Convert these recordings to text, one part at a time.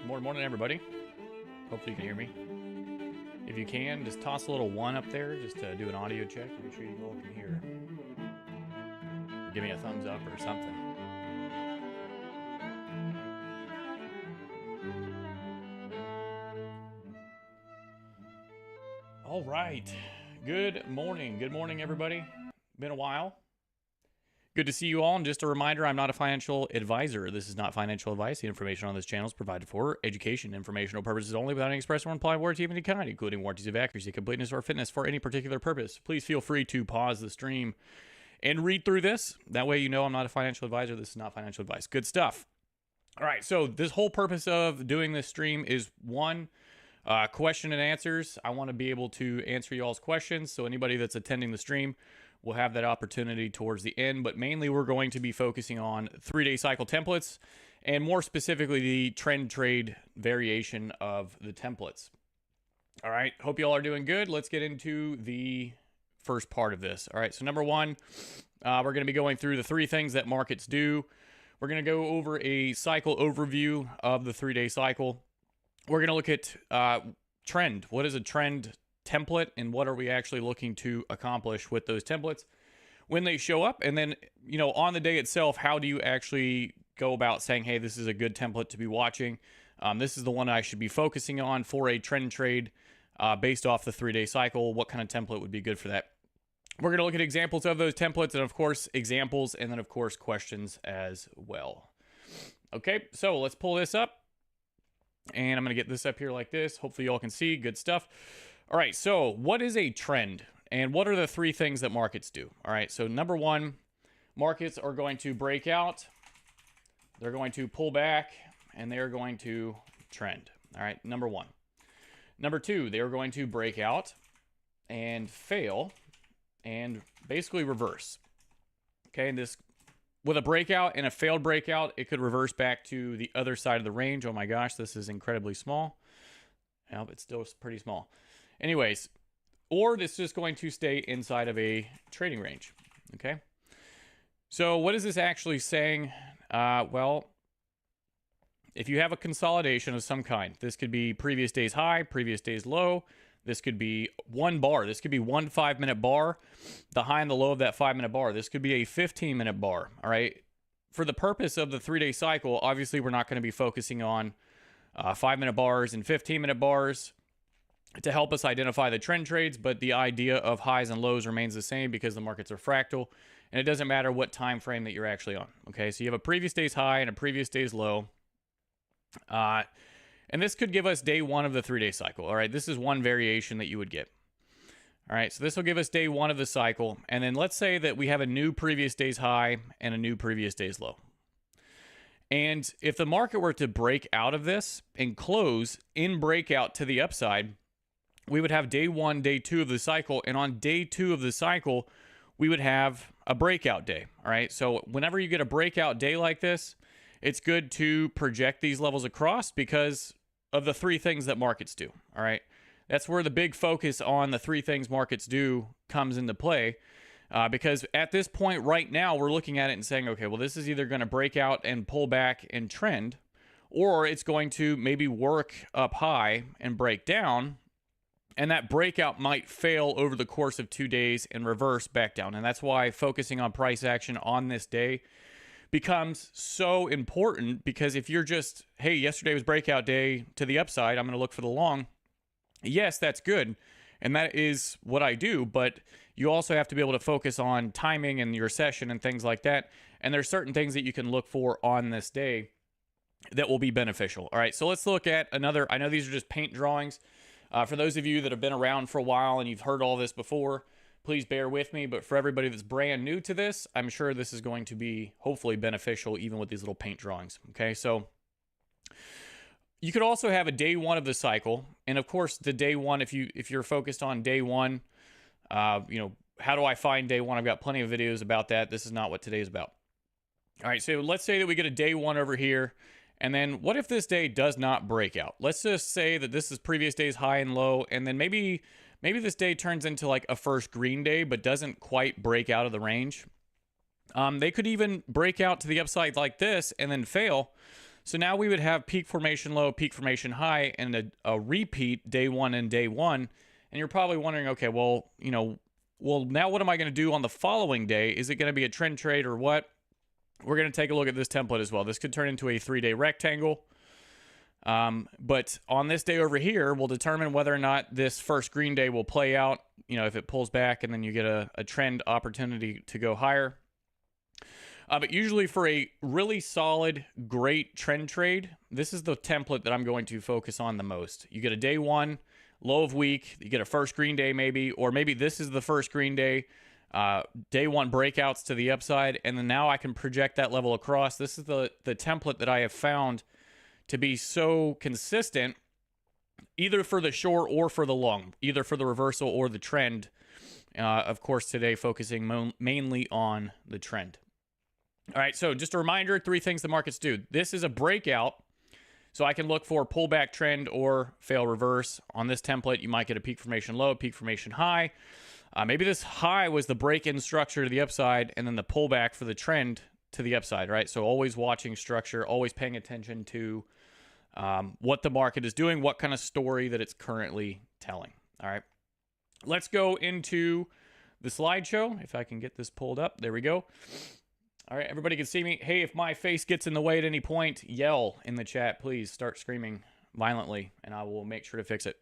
Morning, everybody. Hopefully you can hear me. If you can, just toss a little 1 up there just to do an audio check. Make sure you all can hear. Or give me a thumbs up or something. All right. Good morning, everybody. Been a while. Good to see you all, and just a reminder, I'm not a financial advisor. This is not financial advice. The information on this channel is provided for education, informational purposes only, without any express or implied warranty of any kind, including warranties of accuracy, completeness, or fitness for any particular purpose. Please feel free to pause the stream and read through this. That way you know I'm not a financial advisor. This is not financial advice. Good stuff. All right, so this whole purpose of doing this stream is one, question and answers. I want to be able to answer y'all's questions, so anybody that's attending the stream we'll have that opportunity towards the end, but mainly we're going to be focusing on 3-day cycle templates and more specifically the trend trade variation of the templates. All right, hope you all are doing good. Let's get into the first part of this. All right, so number one, we're going to be going through the 3 things that markets do. We're going to go over a cycle overview of the 3-day cycle. We're going to look at trend. What is a trend template and what are we actually looking to accomplish with those templates when they show up? And then, you know, on the day itself, how do you actually go about saying, hey, this is a good template to be watching? This is the one I should be focusing on for a trend trade based off the 3-day cycle. What kind of template would be good for that? We're going to look at examples of those templates and, of course, examples and then, of course, questions as well. Okay, so let's pull this up. And I'm going to get this up here like this. Hopefully you all can see. Good stuff. All right, so what is a trend? And what are the 3 things that markets do? All right, so number one, markets are going to break out. They're going to pull back. And they're going to trend. All right, number one. Number 2, they are going to break out and fail and basically reverse. Okay, and this, with a breakout and a failed breakout, it could reverse back to the other side of the range. Oh my gosh, this is incredibly small. Well, it's still pretty small. Anyways, or this is just going to stay inside of a trading range. Okay. So what is this actually saying? Well, if you have a consolidation of some kind, this could be previous day's high, previous day's low. This could be one bar. This could be one 5-minute bar, the high and the low of that 5-minute bar. This could be a 15-minute bar. All right. For the purpose of the 3-day cycle, obviously we're not going to be focusing on 5-minute bars and 15-minute bars to help us identify the trend trades, but the idea of highs and lows remains the same because the markets are fractal, and it doesn't matter what time frame that you're actually on. Okay, so you have a previous day's high and a previous day's low, and this could give us day 1 of the 3-day cycle. All right, this is one variation that you would get. All right, so this will give us day 1 of the cycle, and then let's say that we have a new previous day's high and a new previous day's low. And if the market were to break out of this and close in breakout to the upside, we would have day 1, day 2 of the cycle. And on day 2 of the cycle, we would have a breakout day. All right. So whenever you get a breakout day like this, it's good to project these levels across because of the 3 things that markets do. All right. That's where the big focus on the 3 things markets do comes into play. Because at this point right now, we're looking at it and saying, okay, well, this is either going to break out and pull back and trend, or it's going to maybe work up high and break down. And that breakout might fail over the course of 2 days and reverse back down. And that's why focusing on price action on this day becomes so important, because if you're just, hey, yesterday was breakout day to the upside, I'm going to look for the long. Yes, that's good. And that is what I do. But you also have to be able to focus on timing and your session and things like that. And there's certain things that you can look for on this day that will be beneficial. All right, so let's look at another. I know these are just paint drawings. For those of you that have been around for a while and you've heard all this before, please bear with me. But for everybody that's brand new to this, I'm sure this is going to be hopefully beneficial even with these little paint drawings. Okay, so you could also have a day 1 of the cycle. And of course, the day 1, if you're focused on day 1, you know, how do I find day 1? I've got plenty of videos about that. This is not what today's about. All right, so let's say that we get a day 1 over here. And then what if this day does not break out? Let's just say that this is previous day's high and low. And then maybe this day turns into like a first green day, but doesn't quite break out of the range. They could even break out to the upside like this and then fail. So now we would have peak formation low, peak formation high, and a repeat day one and day one. And you're probably wondering, okay, well, now what am I going to do on the following day? Is it going to be a trend trade or what? We're going to take a look at this template as well. This could turn into a 3-day rectangle. But on this day over here, we'll determine whether or not this first green day will play out, if it pulls back and then you get a trend opportunity to go higher. But usually for a really solid, great trend trade, this is the template that I'm going to focus on the most. You get a day one, low of week, you get a first green day maybe, or maybe this is the first green day, day one breakouts to the upside, and then now I can project that level across. This is the template that I have found to be so consistent, either for the short or for the long, either for the reversal or the trend. Of course, today focusing mainly on the trend. All right, so just a reminder, 3 things the markets do. This is a breakout, so I can look for pullback trend or fail reverse. On this template, you might get a peak formation low, peak formation high. Maybe this high was the break-in structure to the upside, and then the pullback for the trend to the upside, right? So always watching structure, always paying attention to what the market is doing, what kind of story that it's currently telling. All right, let's go into the slideshow. If I can get this pulled up, there we go. All right, everybody can see me. Hey, if my face gets in the way at any point, yell in the chat. Please start screaming violently, and I will make sure to fix it.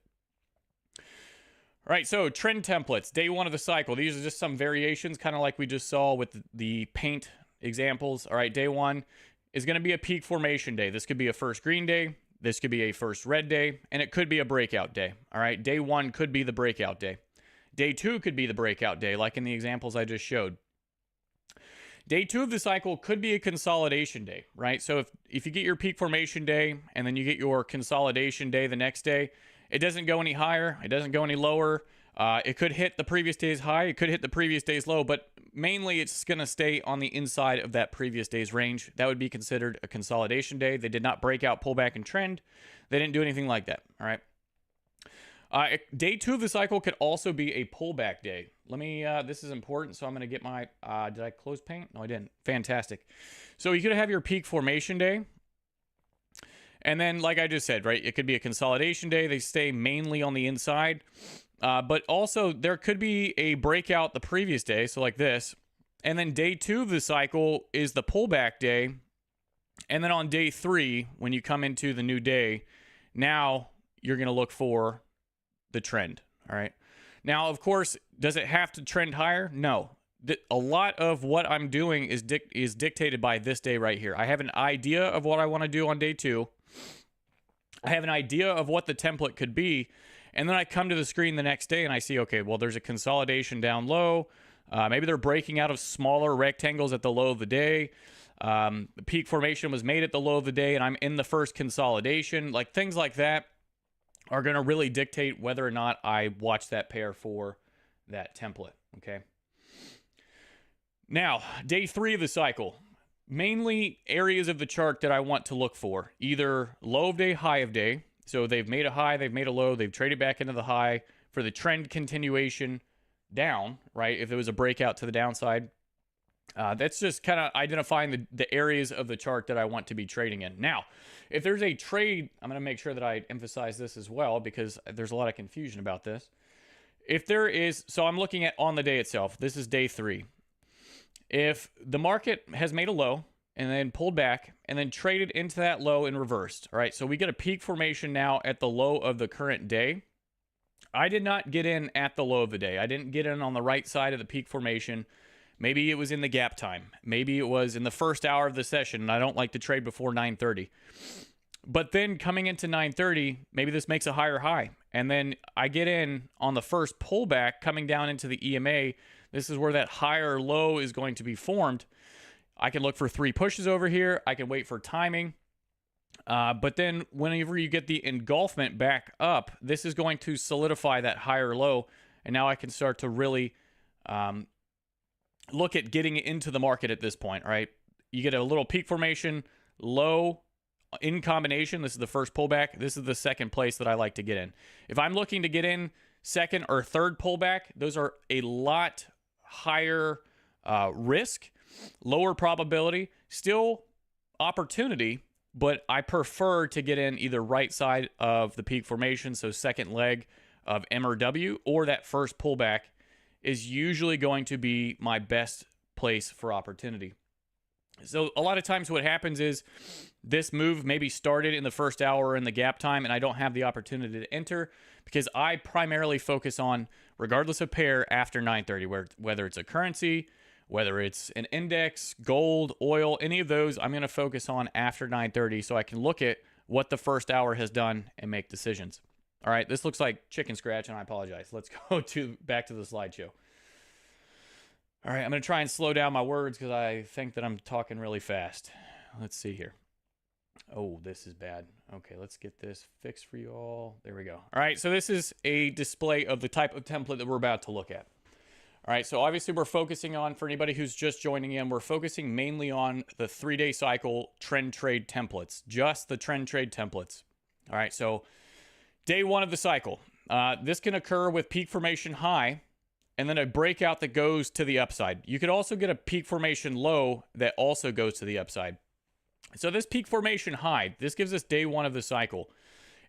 All right, so trend templates, day one of the cycle. These are just some variations, kind of like we just saw with the paint examples. All right, day one is going to be a peak formation day. This could be a first green day. This could be a first red day, and it could be a breakout day. All right, day one could be the breakout day. Day two could be the breakout day, like in the examples I just showed. Day two of the cycle could be a consolidation day, right? So if you get your peak formation day and then you get your consolidation day the next day, it doesn't go any higher. It doesn't go any lower. It could hit the previous day's high. It could hit the previous day's low, but mainly it's going to stay on the inside of that previous day's range. That would be considered a consolidation day. They did not break out, pull back, and trend. They didn't do anything like that, all right? Day two of the cycle could also be a pullback day. Let me, this is important, so I'm going to get my, did I close paint? No, I didn't. Fantastic. So you could have your peak formation day. And then, like I just said, right, it could be a consolidation day. They stay mainly on the inside. But also, there could be a breakout the previous day, so like this. And then day two of the cycle is the pullback day. And then on day three, when you come into the new day, now you're going to look for the trend, all right? Now, of course, does it have to trend higher? No. A lot of what I'm doing is dictated by this day right here. I have an idea of what I want to do on day two. I have an idea of what the template could be, and then I come to the screen the next day and I see, okay, well, there's a consolidation down low. Maybe they're breaking out of smaller rectangles at the low of the day. The peak formation was made at the low of the day, and I'm in the first consolidation. Like things like that are going to really dictate whether or not I watch that pair for that template, okay? Now, day three of the cycle. Mainly areas of the chart that I want to look for. Either low of day, high of day. So they've made a high, they've made a low, they've traded back into the high for the trend continuation down, right? If there was a breakout to the downside. That's just kind of identifying the areas of the chart that I want to be trading in. Now, if there's a trade, I'm going to make sure that I emphasize this as well because there's a lot of confusion about this. If there is, so I'm looking at on the day itself. This is day three. If the market has made a low and then pulled back and then traded into that low and reversed, all right, so we get a peak formation now at the low of the current day. I did not get in at the low of the day. I didn't get in on the right side of the peak formation. Maybe it was in the gap time. Maybe it was in the first hour of the session, and I don't like to trade before 9:30. But then coming into 9:30, maybe this makes a higher high. And then I get in on the first pullback coming down into the EMA. This is where that higher low is going to be formed. I can look for 3 pushes over here. I can wait for timing. But then whenever you get the engulfment back up, this is going to solidify that higher low. And now I can start to really look at getting into the market at this point, all right? You get a little peak formation, low in combination. This is the first pullback. This is the second place that I like to get in. If I'm looking to get in second or third pullback, those are a lot higher risk, lower probability, still opportunity, but I prefer to get in either right side of the peak formation, so second leg of M or W, or that first pullback is usually going to be my best place for opportunity. So a lot of times what happens is this move maybe started in the first hour in the gap time, and I don't have the opportunity to enter because I primarily focus on, regardless of pair, after 9:30, whether it's a currency, whether it's an index, gold, oil, any of those, I'm going to focus on after 9:30 so I can look at what the first hour has done and make decisions. All right, this looks like chicken scratch, and I apologize. Let's go back to the slideshow. All right, I'm going to try and slow down my words because I think that I'm talking really fast. Let's see here. Oh, this is bad. Okay, let's get this fixed for you all. There we go. All right, so this is a display of the type of template that we're about to look at. All right, so obviously we're focusing on, for anybody who's just joining in, we're focusing mainly on the 3-day cycle trend trade templates, just the trend trade templates. All right, so day one of the cycle. This can occur with peak formation high and then a breakout that goes to the upside. You could also get a peak formation low that also goes to the upside. So this peak formation high, this gives us day one of the cycle.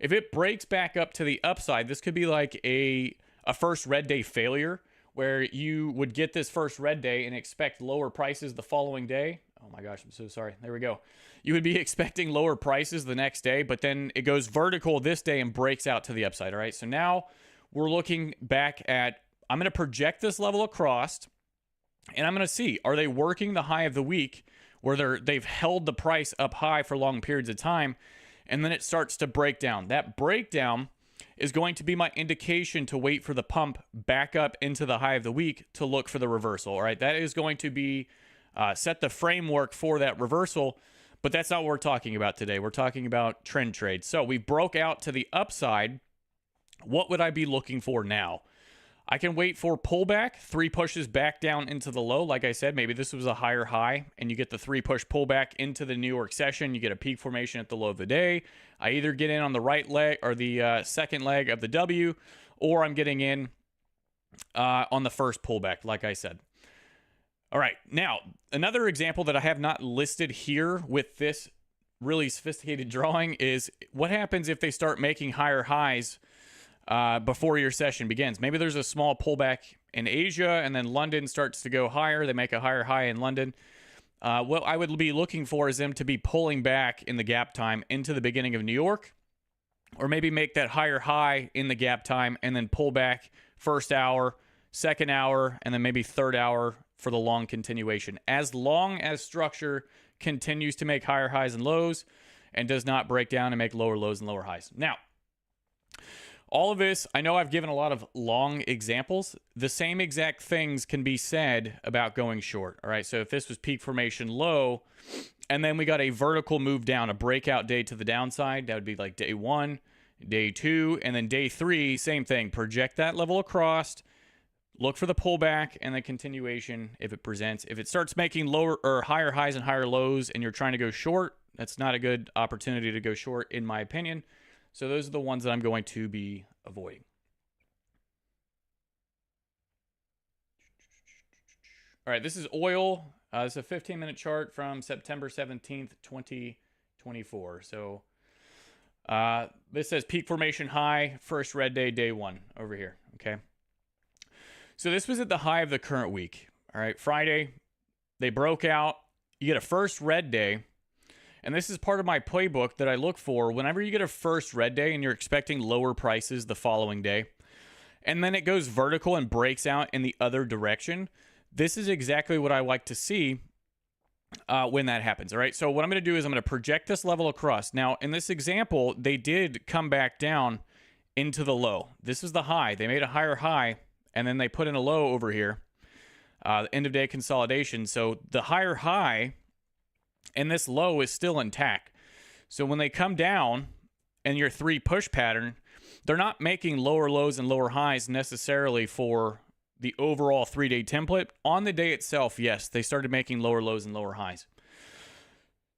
If it breaks back up to the upside, this could be like a first red day failure where you would get this first red day and expect lower prices the following day. Oh my gosh, I'm so sorry. There we go. You would be expecting lower prices the next day, but then it goes vertical this day and breaks out to the upside. All right, so now we're looking back at, I'm going to project this level across, and I'm going to see, are they working the high of the week where they've held the price up high for long periods of time, and then it starts to break down. That breakdown is going to be my indication to wait for the pump back up into the high of the week to look for the reversal. All right, that is going to be set the framework for that reversal, but that's not what we're talking about today. We're talking about trend trades. So we broke out to the upside. What would I be looking for now? I can wait for pullback, 3 pushes back down into the low. Like I said, maybe this was a higher high and you get the 3 push pullback into the New York session. You get a peak formation at the low of the day. I either get in on the right leg or the second leg of the W, or I'm getting in on the first pullback, like I said. All right, now another example that I have not listed here with this really sophisticated drawing is what happens if they start making higher highs before your session begins. Maybe there's a small pullback in Asia and then London starts to go higher. They make a higher high in London. What I would be looking for is them to be pulling back in the gap time into the beginning of New York, or maybe make that higher high in the gap time and then pull back first hour, second hour, and then maybe third hour for the long continuation. As long as structure continues to make higher highs and lows and does not break down and make lower lows and lower highs. Now, all of this, I know I've given a lot of long examples. The same exact things can be said about going short. All right, so if this was peak formation low, and then we got a vertical move down, a breakout day to the downside, that would be like day 1, day 2, and then day 3, same thing. Project that level across, look for the pullback, and the continuation if it presents. If it starts making lower or higher highs and higher lows, and you're trying to go short, that's not a good opportunity to go short, in my opinion. So those are the ones that I'm going to be avoiding. All right, this is oil. It's a 15-minute chart from September 17th, 2024. So this says peak formation high, first red day, day 1 over here, okay? So this was at the high of the current week. All right, Friday, they broke out. You get a first red day. And this is part of my playbook that I look for whenever you get a first red day and you're expecting lower prices the following day, and then it goes vertical and breaks out in the other direction. This is exactly what I like to see when that happens. All right, so what I'm going to do is I'm going to project this level across. Now, in this example, they did come back down into the low. This is the high. They made a higher high, and then they put in a low over here, end of day consolidation. So the higher high and this low is still intact. So when they come down and your 3 push pattern, they're not making lower lows and lower highs necessarily for the overall 3-day template. On the day itself, yes, they started making lower lows and lower highs.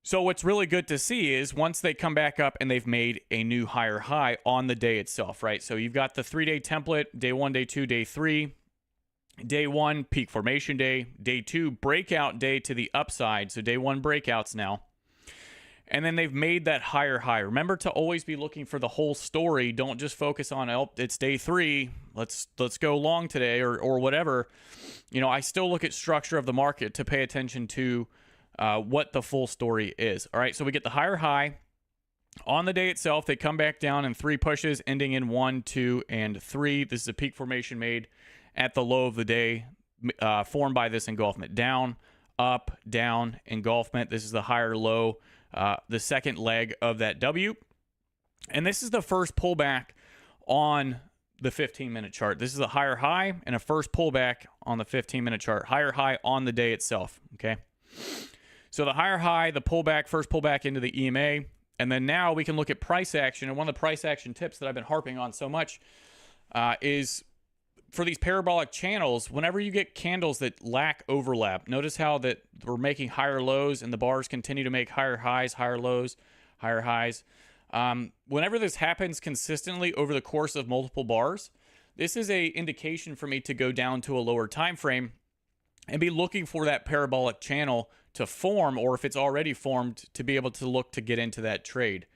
So what's really good to see is once they come back up and they've made a new higher high on the day itself, right? So you've got the 3-day template, day 1, day 2, day 3. Day 1, peak formation day. Day 2, breakout day to the upside. So day 1 breakouts now. and then they've made that higher high. Remember to always be looking for the whole story. Don't just focus on, oh, it's day 3. Let's go long today or whatever. You know, I still look at structure of the market to pay attention to what the full story is. All right, so we get the higher high. On the day itself, they come back down in 3 pushes, ending in 1, 2, and 3. This is a peak formation made at the low of the day, formed by this engulfment. Down, up, down, engulfment. This is the higher low, the second leg of that W. And this is the first pullback on the 15-minute chart. This is a higher high and a first pullback on the 15-minute chart. Higher high on the day itself, okay? So the higher high, the pullback, first pullback into the EMA. And then now we can look at price action. And one of the price action tips that I've been harping on so much is for these parabolic channels, whenever you get candles that lack overlap, notice how that we're making higher lows and the bars continue to make higher highs, higher lows, higher highs. Whenever this happens consistently over the course of multiple bars, this is a indication for me to go down to a lower time frame and be looking for that parabolic channel to form, or if it's already formed, to be able to look to get into that trade.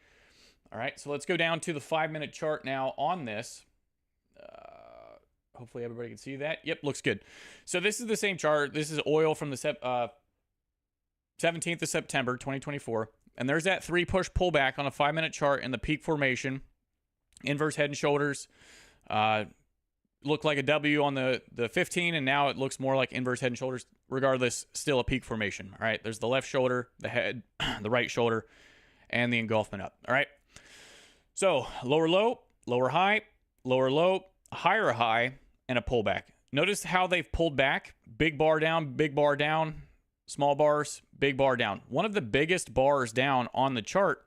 All right, so let's go down to the 5-minute chart now on this. Hopefully everybody can see that. Yep, looks good. So this is the same chart. This is oil from the 17th of September, 2024. And there's that 3 push pullback on a 5-minute chart in the peak formation. Inverse head and shoulders. Looked like a W on the 15, and now it looks more like inverse head and shoulders. Regardless, still a peak formation. All right, there's the left shoulder, the head, the right shoulder, and the engulfment up. All right, so lower low, lower high, lower low, higher high, and a pullback. Notice how they've pulled back. Big bar down, small bars, big bar down. One of the biggest bars down on the chart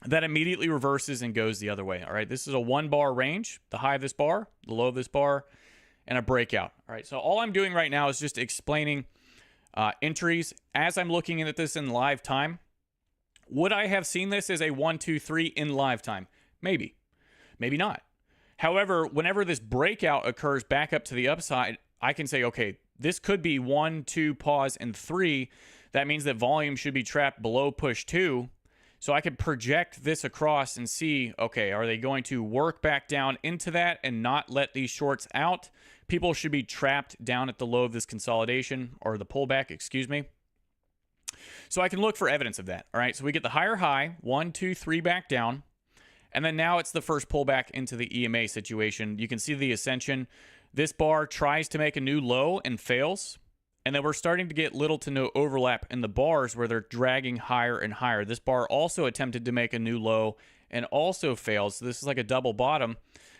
that immediately reverses and goes the other way. All right, this is a 1-bar range, the high of this bar, the low of this bar, and a breakout. All right, so all I'm doing right now is just explaining entries as I'm looking at this in live time. Would I have seen this as a 1, 2, 3 in live time? Maybe, maybe not. However, whenever this breakout occurs back up to the upside, I can say, okay, this could be 1, 2, pause, and 3. That means that volume should be trapped below push 2. So I could project this across and see, okay, are they going to work back down into that and not let these shorts out? People should be trapped down at the low of this consolidation, or the pullback, excuse me. So I can look for evidence of that. All right, so we get the higher high, 1, 2, 3 back down. And then now it's the first pullback into the EMA situation. You can see the ascension. This bar tries to make a new low and fails. And then we're starting to get little to no overlap in the bars where they're dragging higher and higher. This bar also attempted to make a new low and also failed. So this is like a double bottom.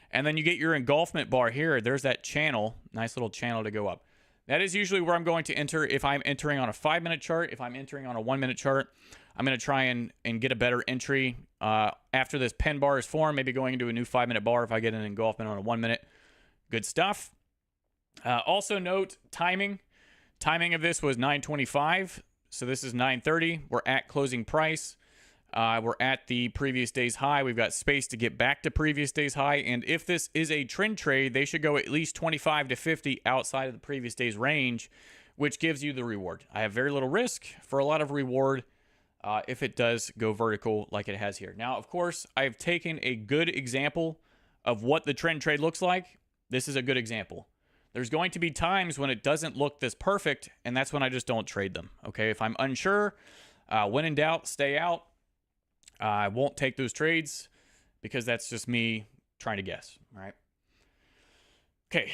And then you get your engulfment bar here. There's that channel, nice little channel to go up. That is usually where I'm going to enter if I'm entering on a 5-minute chart. If I'm entering on a 1-minute chart, I'm going to try and get a better entry after this pen bar is formed, maybe going into a new 5-minute bar if I get an engulfment on a 1-minute. Good stuff. Also note timing. Timing of this was 9:25, so this is 9:30. We're at closing price. We're at the previous day's high. We've got space to get back to previous day's high, and if this is a trend trade, they should go at least 25 to 50 outside of the previous day's range, which gives you the reward. I have very little risk for a lot of reward if it does go vertical like it has here. Now, of course, I've taken a good example of what the trend trade looks like. This is a good example. There's going to be times when it doesn't look this perfect, and that's when I just don't trade them, okay? If I'm unsure, when in doubt, stay out. I won't take those trades because that's just me trying to guess, all right? Okay,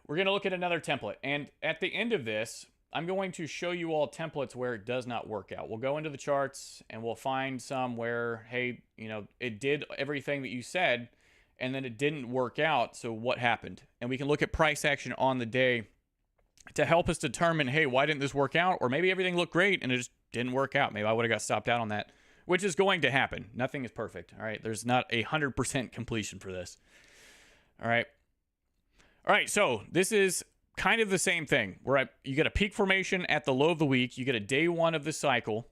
we're going to look at another template, and at the end of this, I'm going to show you all templates where it does not work out. We'll go into the charts, and we'll find some where, hey, you know, it did everything that you said, and then it didn't work out, so what happened? And we can look at price action on the day to help us determine, hey, why didn't this work out? Or maybe everything looked great and it just didn't work out. Maybe I would have got stopped out on that, which is going to happen. Nothing is perfect, all right? There's not 100% completion for this, all right? All right, so this is kind of the same thing. You get a peak formation at the low of the week. You get a day 1 of the cycle,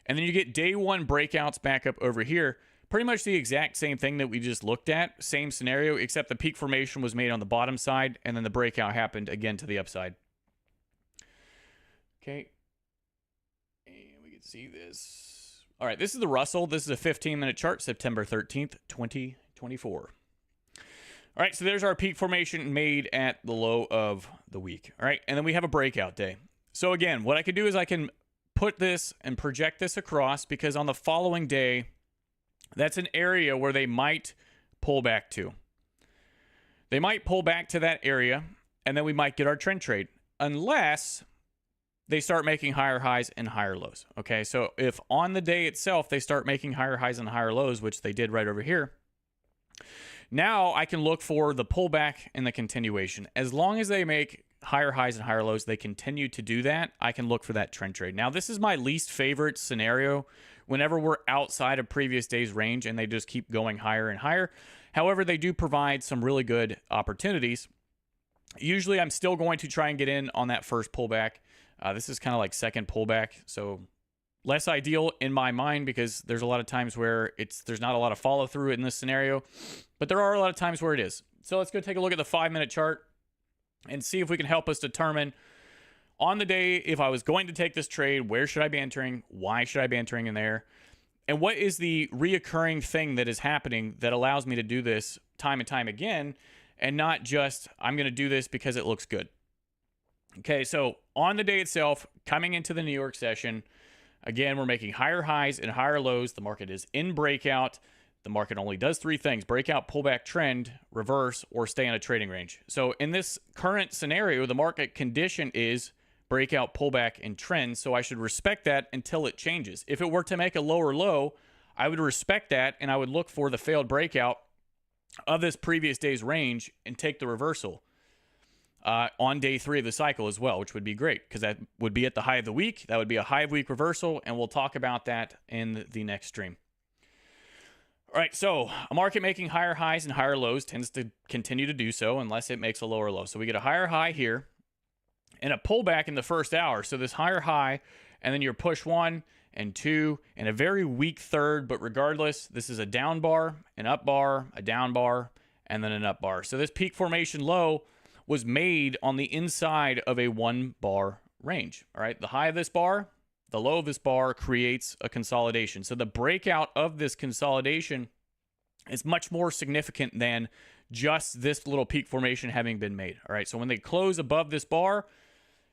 and then you get day 1 breakouts back up over here. Pretty much the exact same thing that we just looked at. Same scenario, except the peak formation was made on the bottom side, and then the breakout happened again to the upside. Okay. And we can see this All right, this is the Russell. This is a 15-minute chart, September 13th, 2024. All right, so there's our peak formation made at the low of the week. All right, and then we have a breakout day. So again, what I can do is I can put this and project this across, because on the following day, that's an area where they might pull back to. They might pull back to that area, and then we might get our trend trade, unless they start making higher highs and higher lows. Okay, so if on the day itself they start making higher highs and higher lows, which they did right over here, now I can look for the pullback and the continuation. As long as they make higher highs and higher lows, they continue to do that, I can look for that trend trade. Now, this is my least favorite scenario whenever we're outside of previous day's range and they just keep going higher and higher. However, they do provide some really good opportunities. Usually, I'm still going to try and get in on that first pullback. This is kind of like second pullback, so less ideal in my mind, because there's a lot of times where there's not a lot of follow through in this scenario, but there are a lot of times where it is. So let's go take a look at the 5-minute chart and see if we can help us determine on the day, if I was going to take this trade, where should I be entering? Why should I be entering in there? And what is the reoccurring thing that is happening that allows me to do this time and time again, and not just, I'm going to do this because it looks good. Okay, so on the day itself, coming into the New York session, again, we're making higher highs and higher lows. The market is in breakout. The market only does three things: breakout, pullback, trend, reverse, or stay in a trading range. So in this current scenario, the market condition is breakout, pullback, and trend. So I should respect that until it changes. If it were to make a lower low, I would respect that, and I would look for the failed breakout of this previous day's range and take the reversal on day 3 of the cycle as well, which would be great, because that would be at the high of the week. That would be a high of week reversal, and we'll talk about that in the next stream. All right, so a market making higher highs and higher lows tends to continue to do so unless it makes a lower low. So we get a higher high here and a pullback in the first hour. So this higher high, and then your push 1 and 2 and a very weak third, but regardless, this is a down bar, an up bar, a down bar, and then an up bar. So this peak formation low was made on the inside of a 1-bar range. All right, the high of this bar, the low of this bar creates a consolidation. So the breakout of this consolidation is much more significant than just this little peak formation having been made. All right, so when they close above this bar,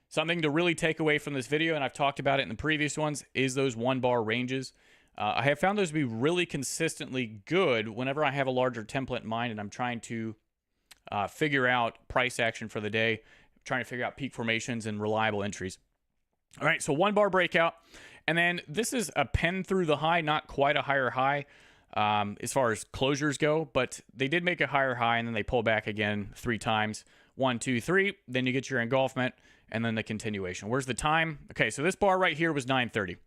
something to really take away from this video, and I've talked about it in the previous ones, is those 1-bar ranges. I have found those to be really consistently good whenever I have a larger template in mind and I'm trying to figure out price action for the day, trying to figure out peak formations and reliable entries. All right, so 1-bar breakout. And then this is a pen through the high, not quite a higher high as far as closures go, but they did make a higher high, and then they pull back again 3 times. 1, 2, 3. Then you get your engulfment, and then the continuation. Where's the time? Okay, so this bar right here was 9:30.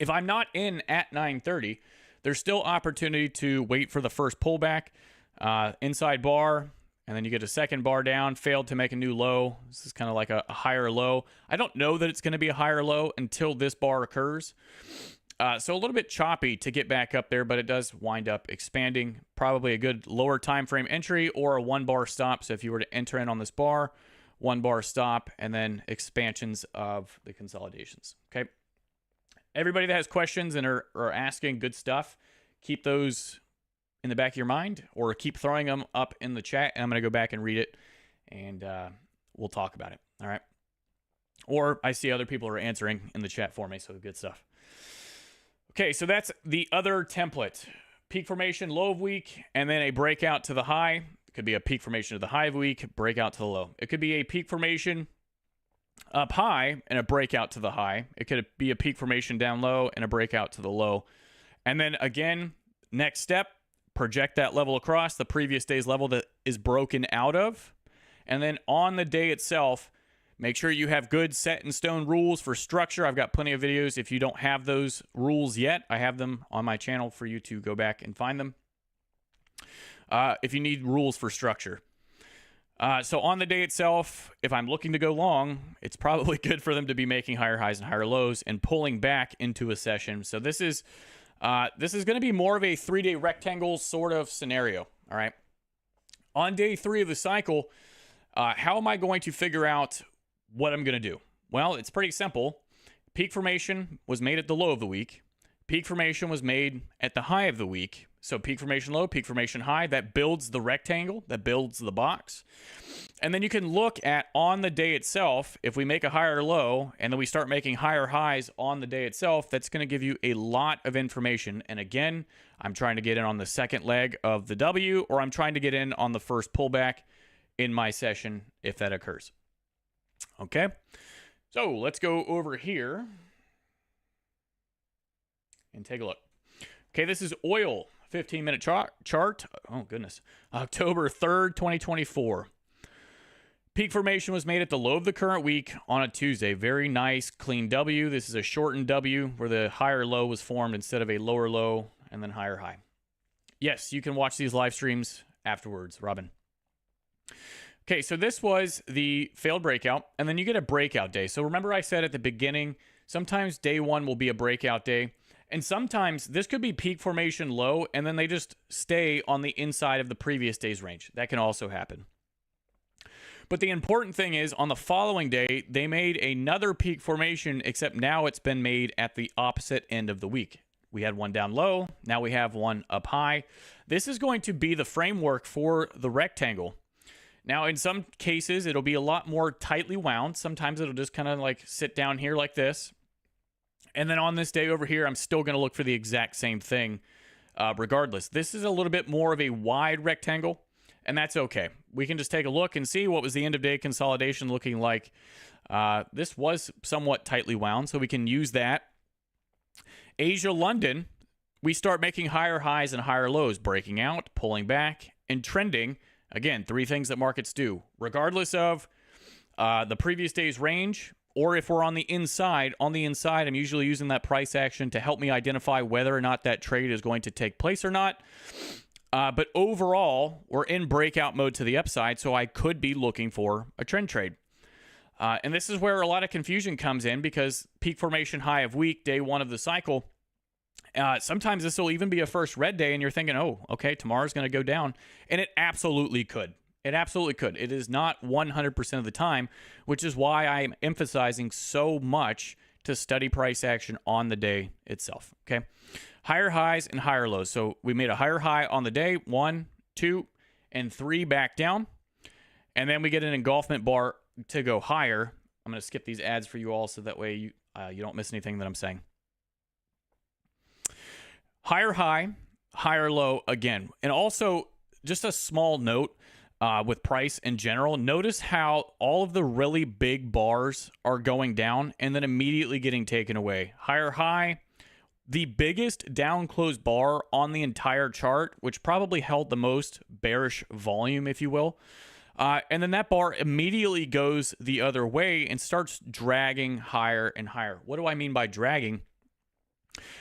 If I'm not in at 9:30, there's still opportunity to wait for the first pullback, inside bar, and then you get a second bar down, failed to make a new low. This is kind of like a higher low. I don't know that it's going to be a higher low until this bar occurs. So a little bit choppy to get back up there, but it does wind up expanding. Probably a good lower time frame entry or a 1-bar stop. So if you were to enter in on this bar, 1-bar stop, and then expansions of the consolidations. Okay. Everybody that has questions and are asking good stuff, keep those in the back of your mind, or keep throwing them up in the chat, and I'm going to go back and read it, and we'll talk about it. All right. Or I see other people are answering in the chat for me, so good stuff. Okay, so that's the other template. Peak formation, low of week, and then a breakout to the high. It could be a peak formation to the high of week, breakout to the low. It could be a peak formation up high and a breakout to the high. It could be a peak formation down low and a breakout to the low. And then again, next step, project that level across the previous day's level that is broken out of. And then on the day itself, make sure you have good set in stone rules for structure. I've got plenty of videos. If you don't have those rules yet, I have them on my channel for you to go back and find them. If you need rules for structure. So on the day itself, if I'm looking to go long, it's probably good for them to be making higher highs and higher lows and pulling back into a session. So this is going to be more of a 3-day rectangle sort of scenario. All right. On day 3 of the cycle, how am I going to figure out what I'm going to do? Well, it's pretty simple. Peak formation was made at the low of the week. Peak formation was made at the high of the week. So peak formation low, peak formation high, that builds the rectangle, that builds the box. And then you can look at on the day itself, if we make a higher low and then we start making higher highs on the day itself, that's going to give you a lot of information. And again, I'm trying to get in on the second leg of the W, or I'm trying to get in on the first pullback in my session if that occurs. Okay, so let's go over here and take a look. Okay, this is oil, 15-minute chart. Oh, goodness. October 3rd, 2024. Peak formation was made at the low of the current week on a Tuesday. Very nice, clean W. This is a shortened W where the higher low was formed instead of a lower low and then higher high. Yes, you can watch these live streams afterwards, Robin. Okay, so this was the failed breakout, and then you get a breakout day. So remember I said at the beginning, sometimes day one will be a breakout day. And sometimes this could be peak formation low, and then they just stay on the inside of the previous day's range. That can also happen. But the important thing is, on the following day, they made another peak formation, except now it's been made at the opposite end of the week. We had one down low. Now we have one up high. This is going to be the framework for the rectangle. Now, in some cases, it'll be a lot more tightly wound. Sometimes it'll just kind of like sit down here like this. And then on this day over here, I'm still going to look for the exact same thing regardless. This is a little bit more of a wide rectangle, and that's okay. We can just take a look and see what was the end of day consolidation looking like. This was somewhat tightly wound, so we can use that. Asia, London, we start making higher highs and higher lows, breaking out, pulling back, and trending. Again, three things that markets do, regardless of the previous day's range, or if we're on the inside. On the inside, I'm usually using that price action to help me identify whether or not that trade is going to take place or not. But overall, we're in breakout mode to the upside, so I could be looking for a trend trade. And this is where a lot of confusion comes in, because peak formation high of week, day one of the cycle, sometimes this will even be a first red day, and you're thinking, oh, okay, tomorrow's going to go down. And it absolutely could. It absolutely could. It is not 100% of the time, which is why I'm emphasizing so much to study price action on the day itself, okay? Higher highs and higher lows. So we made a higher high on the day, 1, 2, and 3 back down. And then we get an engulfment bar to go higher. I'm going to skip these ads for you all so that way you don't miss anything that I'm saying. Higher high, higher low again. And also, just a small note, with price in general, notice how all of the really big bars are going down and then immediately getting taken away. Higher high, the biggest down closed bar on the entire chart, which probably held the most bearish volume, if you will. And then that bar immediately goes the other way and starts dragging higher and higher. What do I mean by dragging?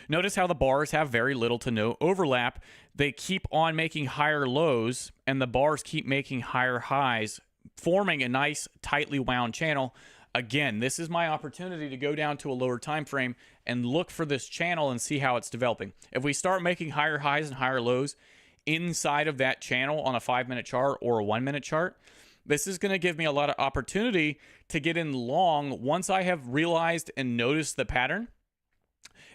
Notice how the bars have very little to no overlap. They keep on making higher lows, and the bars keep making higher highs, forming a nice tightly wound channel. Again, this is my opportunity to go down to a lower time frame and look for this channel and see how it's developing. If we start making higher highs and higher lows inside of that channel on a 5-minute chart or a 1-minute chart, this is going to give me a lot of opportunity to get in long once I have realized and noticed the pattern.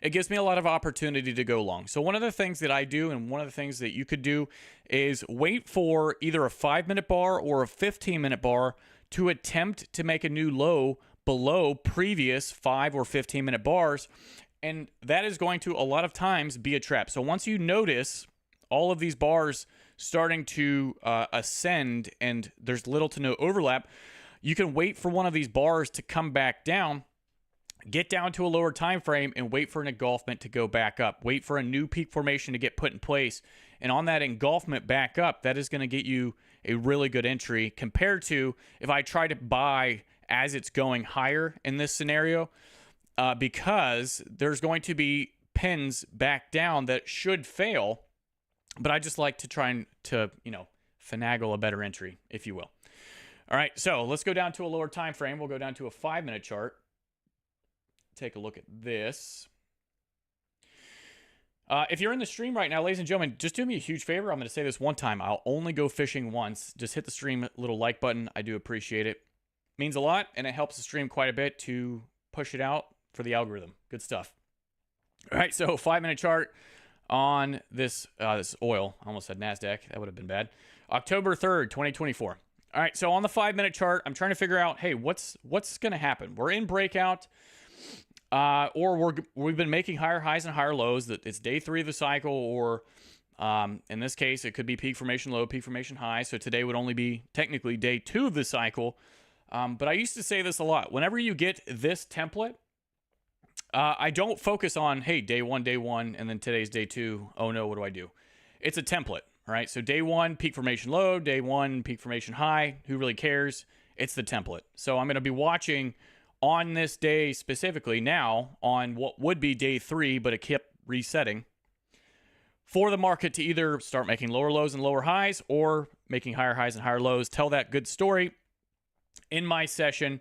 It gives me a lot of opportunity to go long. So one of the things that I do, and one of the things that you could do, is wait for either a 5-minute bar or a 15-minute bar to attempt to make a new low below previous 5 or 15-minute bars. And that is going to, a lot of times, be a trap. So once you notice all of these bars starting to ascend and there's little to no overlap, you can wait for one of these bars to come back down, get down to a lower time frame, and wait for an engulfment to go back up. Wait for a new peak formation to get put in place. And on that engulfment back up, that is going to get you a really good entry compared to if I try to buy as it's going higher in this scenario, because there's going to be pins back down that should fail. But I just like to try and finagle a better entry, if you will. All right, so let's go down to a lower time frame. We'll go down to a 5-minute chart. Take a look at this. If you're in the stream right now, ladies and gentlemen, just do me a huge favor. I'm going to say this one time. I'll only go fishing once. Just hit the stream little like button. I do appreciate it. Means a lot, and it helps the stream quite a bit to push it out for the algorithm. Good stuff. All right, so 5-minute chart on this this oil. I almost said Nasdaq. That would have been bad. October 3rd, 2024. All right, so on the 5-minute chart, I'm trying to figure out, hey, what's going to happen? We're in breakout, or we've been making higher highs and higher lows. That it's day 3 of the cycle, or in this case, it could be peak formation low, peak formation high. So today would only be technically day 2 of the cycle. But I used to say this a lot. Whenever you get this template, I don't focus on, hey, day 1, and then today's day 2. Oh no, what do I do? It's a template, right? So day 1, peak formation low, day 1, peak formation high. Who really cares? It's the template. So I'm going to be watching on this day specifically now on what would be day 3, but it kept resetting for the market to either start making lower lows and lower highs or making higher highs and higher lows. Tell that good story in my session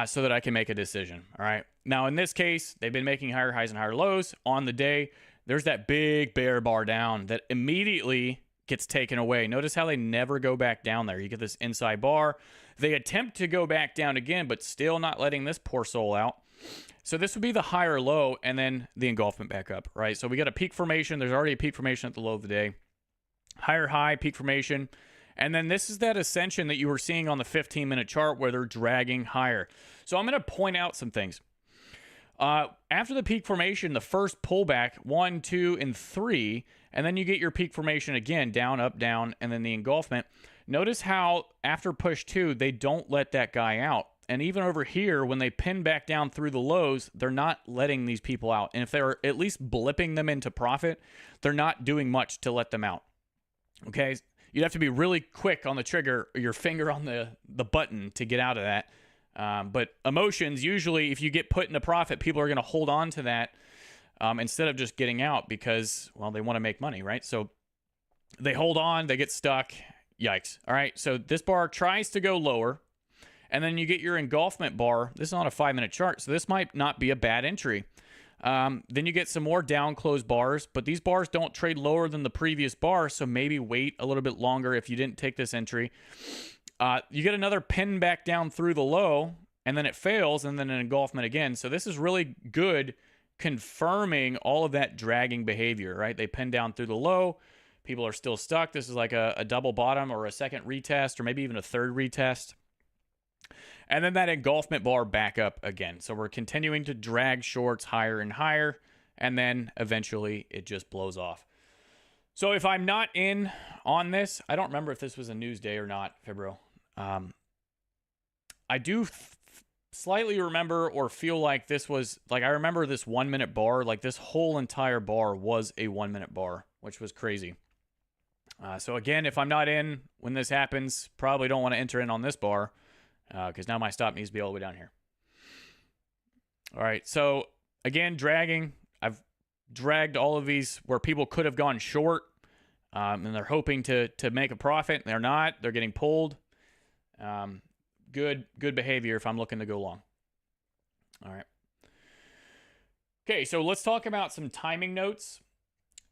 so that I can make a decision. All right. Now, in this case, they've been making higher highs and higher lows on the day. There's that big bear bar down that immediately gets taken away. Notice how they never go back down there. You get this inside bar. They attempt to go back down again, but still not letting this poor soul out. So this would be the higher low and then the engulfment back up, right? So we got a peak formation. There's already a peak formation at the low of the day. Higher high, peak formation. And then this is that ascension that you were seeing on the 15-minute chart where they're dragging higher. So I'm going to point out some things. After the peak formation, the first pullback, 1, 2, and 3, and then you get your peak formation again, down, up, down, and then the engulfment. Notice how after push 2, they don't let that guy out. And even over here, when they pin back down through the lows, they're not letting these people out. And if they're at least blipping them into profit, they're not doing much to let them out. Okay? You'd have to be really quick on the trigger, or your finger on the button to get out of that. But emotions, usually, if you get put into profit, people are going to hold on to that instead of just getting out because, well, they want to make money, right? So they hold on, they get stuck. Yikes. All right, so this bar tries to go lower, and then you get your engulfment bar. This is on a 5-minute chart, so this might not be a bad entry. Then you get some more down close bars, but these bars don't trade lower than the previous bar, so maybe wait a little bit longer if you didn't take this entry. You get another pin back down through the low, and then it fails, and then an engulfment again. So this is really good confirming all of that dragging behavior, right? They pin down through the low. People are still stuck. This is like a double bottom or a second retest or maybe even a third retest. And then that engulfment bar back up again. So we're continuing to drag shorts higher and higher, and then eventually it just blows off. So if I'm not in on this, I don't remember if this was a news day or not, Febro. I do slightly remember or feel like this was, like I remember this 1-minute bar, like this whole entire bar was a 1-minute bar, which was crazy. So again, if I'm not in when this happens, probably don't want to enter in on this bar because now my stop needs to be all the way down here. All right, so again, dragging. I've dragged all of these where people could have gone short and they're hoping to make a profit. They're not. They're getting pulled. Good behavior if I'm looking to go long. All right. Okay, so let's talk about some timing notes.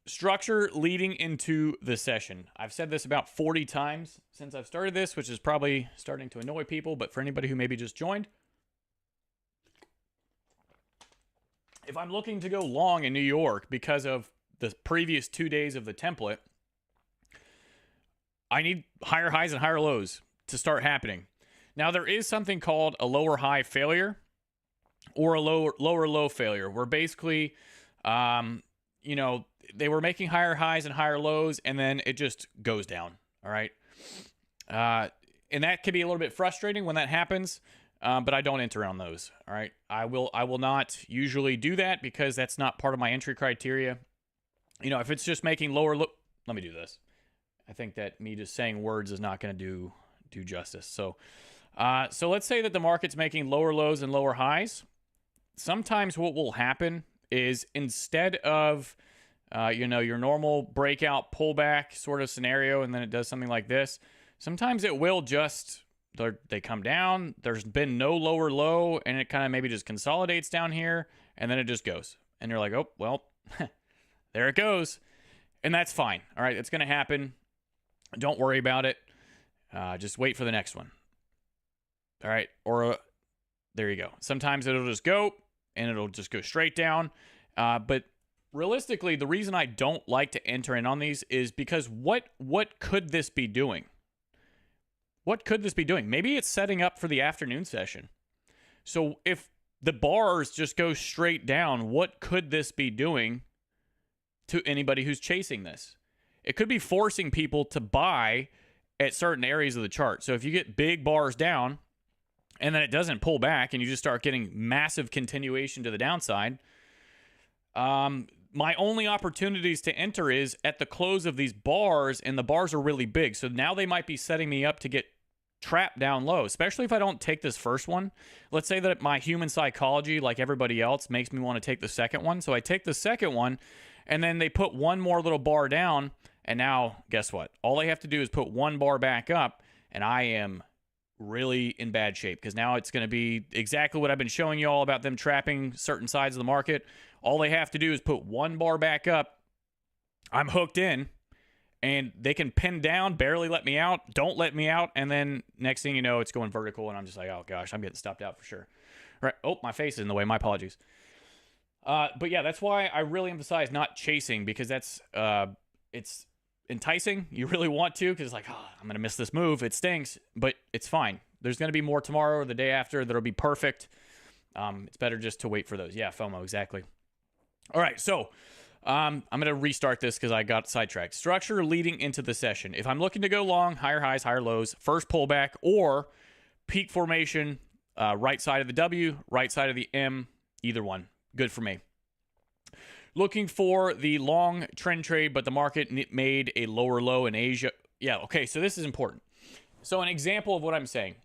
Structure leading into the session. I've said this about 40 times since I've started this, which is probably starting to annoy people, but for anybody who maybe just joined, if I'm looking to go long in New York because of the previous 2 days of the template, I need higher highs and higher lows to start happening. Now, there is something called a lower high failure or a lower low failure, where basically, they were making higher highs and higher lows, and then it just goes down. All right. And that can be a little bit frustrating when that happens, but I don't enter on those. All right. I will not usually do that because that's not part of my entry criteria. If it's just making lower let me do this. I think that me just saying words is not going to do justice. So let's say that the market's making lower lows and lower highs. Sometimes what will happen is instead of your normal breakout pullback sort of scenario, and then it does something like this, sometimes it will just, they come down, there's been no lower low, and it kind of maybe just consolidates down here, and then it just goes. And you're like, oh, well, there it goes. And that's fine. All right, it's going to happen. Don't worry about it. Just wait for the next one. All right, or there you go. Sometimes it'll just go, and it'll just go straight down. But realistically, the reason I don't like to enter in on these is because what could this be doing? What could this be doing? Maybe it's setting up for the afternoon session. So if the bars just go straight down, what could this be doing to anybody who's chasing this? It could be forcing people to buy at certain areas of the chart. So if you get big bars down and then it doesn't pull back and you just start getting massive continuation to the downside, my only opportunities to enter is at the close of these bars, and the bars are really big. So now they might be setting me up to get trapped down low, especially if I don't take this first one. Let's say that my human psychology, like everybody else, makes me want to take the second one. So I take the second one, and then they put one more little bar down, and now guess what? All they have to do is put one bar back up, and I am really in bad shape, because now it's going to be exactly what I've been showing you all about them trapping certain sides of the market. All they have to do is put one bar back up. I'm hooked in, and they can pin down, barely let me out, don't let me out, and then next thing you know, it's going vertical, and I'm just like, oh gosh, I'm getting stopped out for sure. Right? Oh, my face is in the way. My apologies. But yeah, that's why I really emphasize not chasing, because that's it's enticing. You really want to, because it's like, oh, I'm gonna miss this move. It stinks, but it's fine. There's gonna be more tomorrow or the day after that'll be perfect. It's better just to wait for those. Yeah, FOMO, exactly. All right, so I'm going to restart this because I got sidetracked. Structure leading into the session. If I'm looking to go long, higher highs, higher lows, first pullback, or peak formation, right side of the W, right side of the M, either one. Good for me. Looking for the long trend trade, but the market made a lower low in Asia. Yeah, okay, so this is important. So an example of what I'm saying.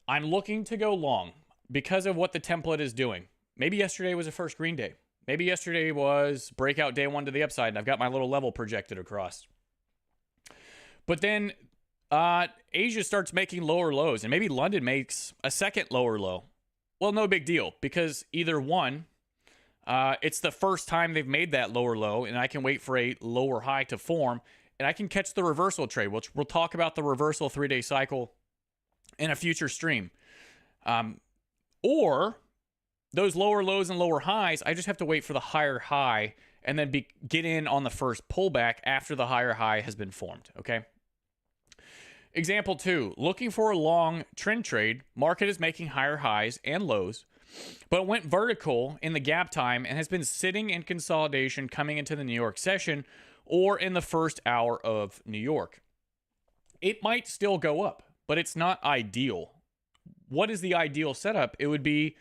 I'm looking to go long because of what the template is doing. Maybe yesterday was a first green day. Maybe yesterday was breakout day one to the upside, and I've got my little level projected across. But then Asia starts making lower lows, and maybe London makes a second lower low. Well, no big deal, because either one, it's the first time they've made that lower low, and I can wait for a lower high to form, and I can catch the reversal trade, which we'll talk about the reversal 3-day cycle in a future stream. Or those lower lows and lower highs, I just have to wait for the higher high and then get in on the first pullback after the higher high has been formed, okay? Example 2, looking for a long trend trade. Market is making higher highs and lows, but it went vertical in the gap time and has been sitting in consolidation coming into the New York session or in the first hour of New York. It might still go up, but it's not ideal. What is the ideal setup? It would be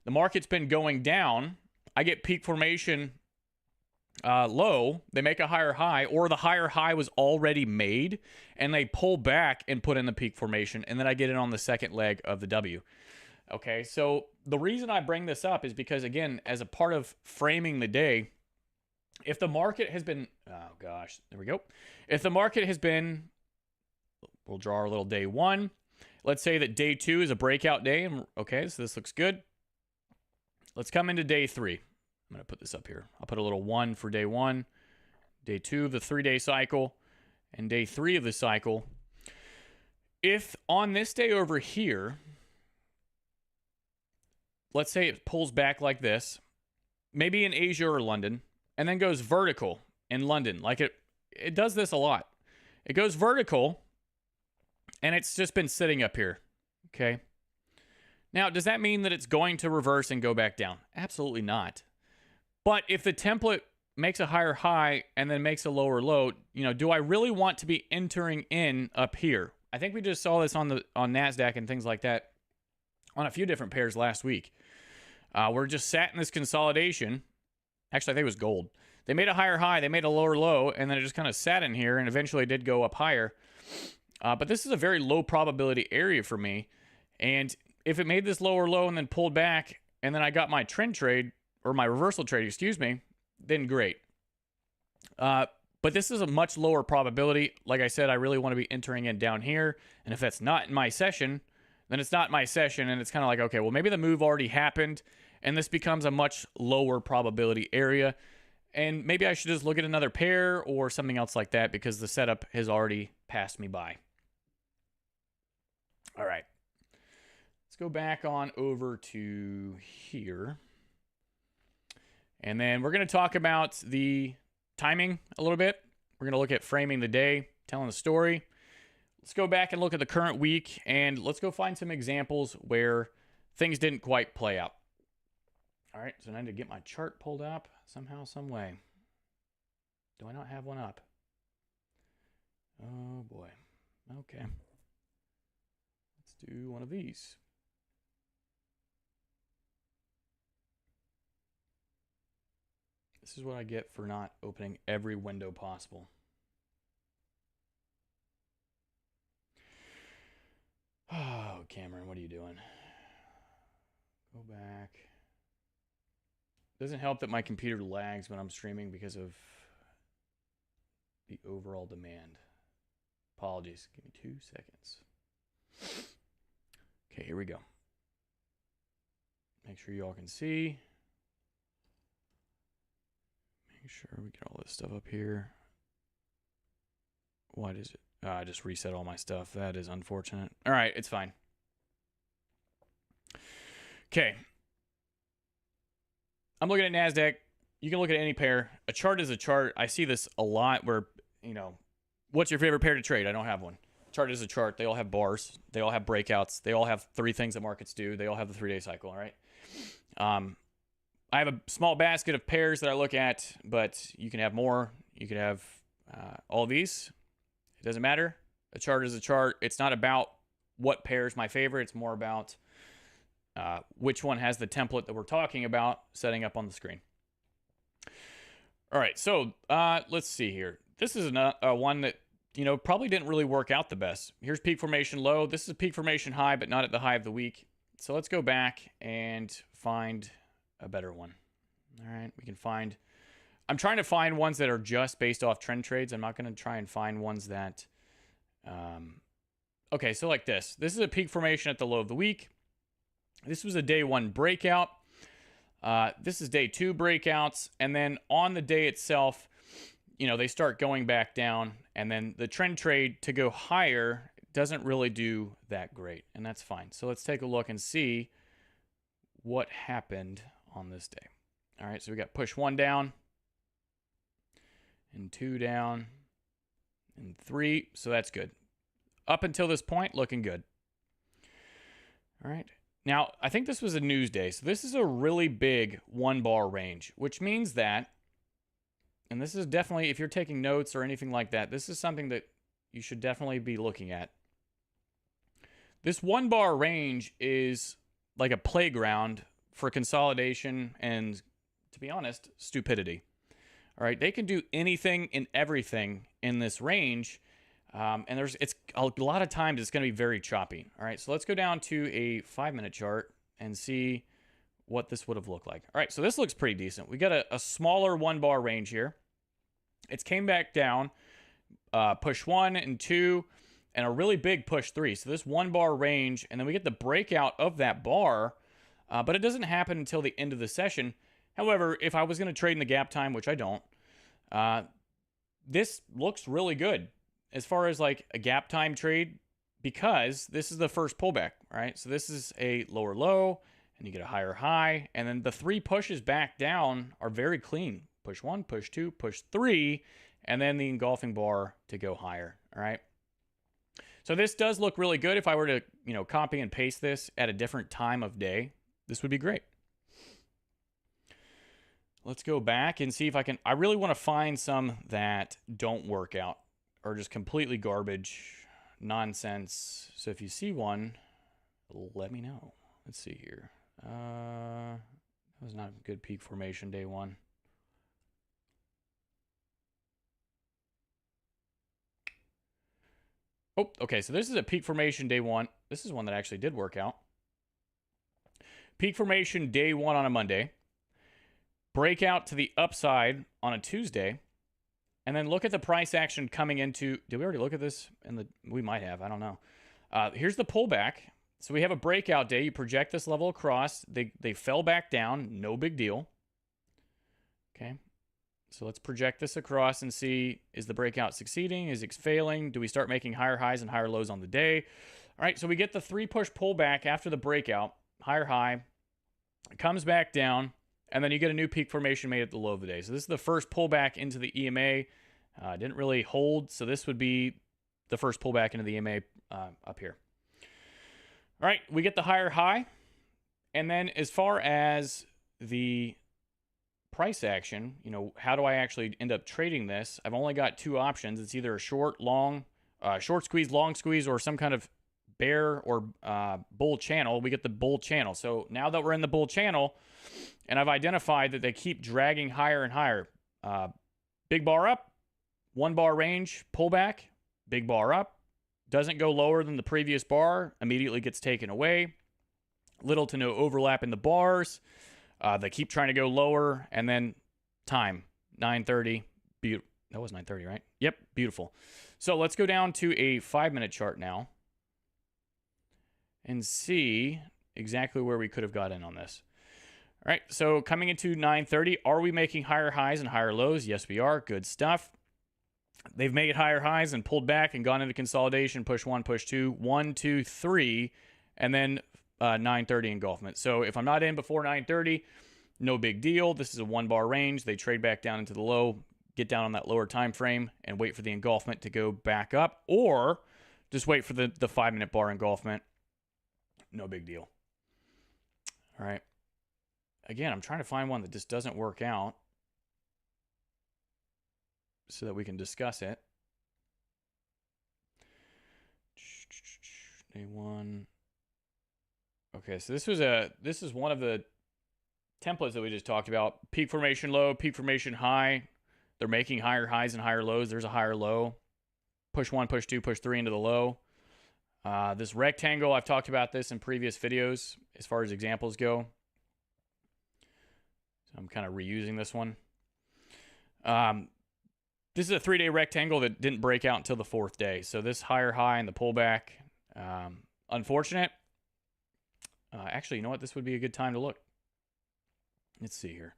the market's been going down. I get peak formation low. They make a higher high, or the higher high was already made, and they pull back and put in the peak formation, and then I get in on the second leg of the W. Okay, so the reason I bring this up is because, again, as a part of framing the day, if the market has been, oh gosh, there we go. If the market has been, we'll draw our little day one. Let's say that day 2 is a breakout day, and okay, so this looks good. Let's come into day 3. I'm going to put this up here. I'll put a little 1 for day 1, day 2 of the 3-day cycle, and day 3 of the cycle. If on this day over here, let's say it pulls back like this, maybe in Asia or London, and then goes vertical in London. Like it does this a lot. It goes vertical, and it's just been sitting up here, okay? Now, does that mean that it's going to reverse and go back down? Absolutely not. But if the template makes a higher high and then makes a lower low, do I really want to be entering in up here? I think we just saw this on Nasdaq and things like that on a few different pairs last week. We're just sat in this consolidation. Actually, I think it was gold. They made a higher high, they made a lower low, and then it just kind of sat in here and eventually did go up higher. But this is a very low probability area for me. And if it made this lower low and then pulled back, and then I got my trend trade, or my reversal trade, excuse me, then great. But this is a much lower probability. Like I said, I really want to be entering in down here. And if that's not in my session, then it's not my session. And it's kind of like, okay, well, maybe the move already happened, and this becomes a much lower probability area. And maybe I should just look at another pair or something else like that, because the setup has already passed me by. All right. Let's go back on over to here. And then we're going to talk about the timing a little bit. We're going to look at framing the day, telling the story. Let's go back and look at the current week, and let's go find some examples where things didn't quite play out. All right, so I need to get my chart pulled up somehow, some way. Do I not have one up? Oh, boy. Okay. Let's do one of these. This is what I get for not opening every window possible. Oh, Cameron, what are you doing? Go back. Doesn't help that my computer lags when I'm streaming because of the overall demand. Apologies. Give me 2 seconds. Okay, here we go. Make sure you all can see. Make sure we get all this stuff up here. What is it? I just reset all my stuff. That is unfortunate. All right, it's fine. Okay. I'm looking at Nasdaq. You can look at any pair. A chart is a chart. I see this a lot where, what's your favorite pair to trade? I don't have one. Chart is a chart. They all have bars. They all have breakouts. They all have 3 things that markets do. They all have the 3-day cycle, all right? I have a small basket of pairs that I look at, but you can have more. You can have all these. It doesn't matter. A chart is a chart. It's not about what pair is my favorite. It's more about which one has the template that we're talking about setting up on the screen. All right, so let's see here. This is one that, probably didn't really work out the best. Here's peak formation low. This is a peak formation high, but not at the high of the week. So let's go back and find a better one. All right, we can find... I'm trying to find ones that are just based off trend trades. I'm not going to try and find ones that... Okay, so like this. This is a peak formation at the low of the week. This was a day 1 breakout. This is day 2 breakouts. And then on the day itself, they start going back down. And then the trend trade to go higher doesn't really do that great. And that's fine. So let's take a look and see what happened on this day. All right, so we got push 1 down. And 2 down. And 3. So that's good. Up until this point, looking good. All right. Now, I think this was a news day. So this is a really big 1-bar range, which means that, and this is definitely, if you're taking notes or anything like that, this is something that you should definitely be looking at. This 1-bar range is like a playground for consolidation and, to be honest, stupidity. All right, they can do anything and everything in this range. And it's a lot of times it's going to be very choppy. All right, so let's go down to a 5-minute chart and see what this would have looked like. All right, so this looks pretty decent. We got a smaller 1-bar range here. It's came back down, push 1 and 2, and a really big push 3. So this 1-bar range, and then we get the breakout of that bar, but it doesn't happen until the end of the session. However, if I was going to trade in the gap time, which I don't, this looks really good as far as like a gap time trade, because this is the first pullback, right? So this is a lower low and you get a higher high, and then the 3 pushes back down are very clean. Push 1, push 2, push 3, and then the engulfing bar to go higher. All right. So this does look really good. If I were to, copy and paste this at a different time of day, this would be great. Let's go back and see if I can. I really want to find some that don't work out or just completely garbage, nonsense. So if you see one, let me know. Let's see here. That was not a good peak formation day 1. Oh, okay. So this is a peak formation day 1. This is one that actually did work out. Peak formation day 1 on a Monday. Breakout to the upside on a Tuesday. And then look at the price action coming into... Did we already look at this? We might have. I don't know. Here's the pullback. So we have a breakout day. You project this level across. They fell back down. No big deal. Okay. So let's project this across and see, is the breakout succeeding? Is it failing? Do we start making higher highs and higher lows on the day? All right, so we get the 3 push pullback after the breakout. Higher high. It comes back down. and then you get a new peak formation made at the low of the day. So this is the first pullback into the EMA. Didn't really hold, so this would be the first pullback into the EMA up here. All right, we get the higher high. And then as far as the price action, you know, how do I actually end up trading this? I've only got two options. It's either a short, short squeeze, long squeeze, or some kind of bear or bull channel. We get the bull channel. So now that we're in the bull channel, and I've identified that they keep dragging higher and higher. Big bar up, 1 bar range, pullback, big bar up, doesn't go lower than the previous bar, immediately gets taken away. Little to no overlap in the bars. They keep trying to go lower, and then time, 9:30. That was 9:30, right? Yep, beautiful. So let's go down to a 5-minute chart now and see exactly where we could have got in on this. All right, so coming into 9:30, are we making higher highs and higher lows? Yes, we are. Good stuff. They've made higher highs and pulled back and gone into consolidation, push 1, push 2, 1, 2, 3, and then 9:30 engulfment. So if I'm not in before 9:30, no big deal. This is a 1 bar range. They trade back down into the low, get down on that lower time frame, and wait for the engulfment to go back up, or just wait for the 5-minute bar engulfment. No big deal. All right. Again, I'm trying to find one that just doesn't work out so that we can discuss it. Day 1. Okay, so this is one of the templates that we just talked about. Peak formation low, peak formation high. They're making higher highs and higher lows. There's a higher low. Push 1, push 2, push 3 into the low. This rectangle, I've talked about this in previous videos as far as examples go. So I'm kind of reusing this one. This is a 3-day rectangle that didn't break out until the 4th day. So this higher high and the pullback, unfortunate. Actually, you know what? This would be a good time to look. Let's see here.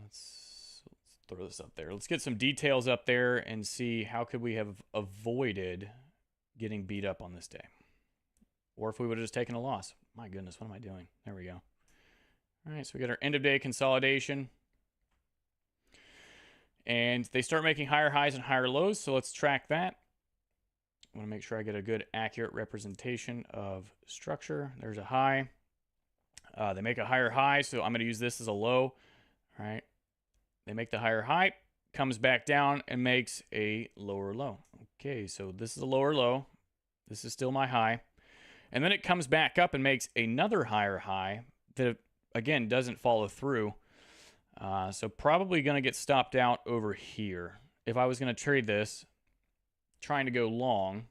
Let's throw this up there. Let's get some details up there and see how could we have avoided getting beat up on this day. Or if we would have just taken a loss. My goodness, what am I doing? There we go. All right, so we got our end of day consolidation. And they start making higher highs and higher lows, so let's track that. I want to make sure I get a good, accurate representation of structure. There's a high. They make a higher high, so I'm going to use this as a low. All right. They make the higher high, comes back down, and makes a lower low. Okay, so this is a lower low. This is still my high. And then it comes back up and makes another higher high that, again, doesn't follow through. So probably going to get stopped out over here. If I was going to trade this, trying to go long.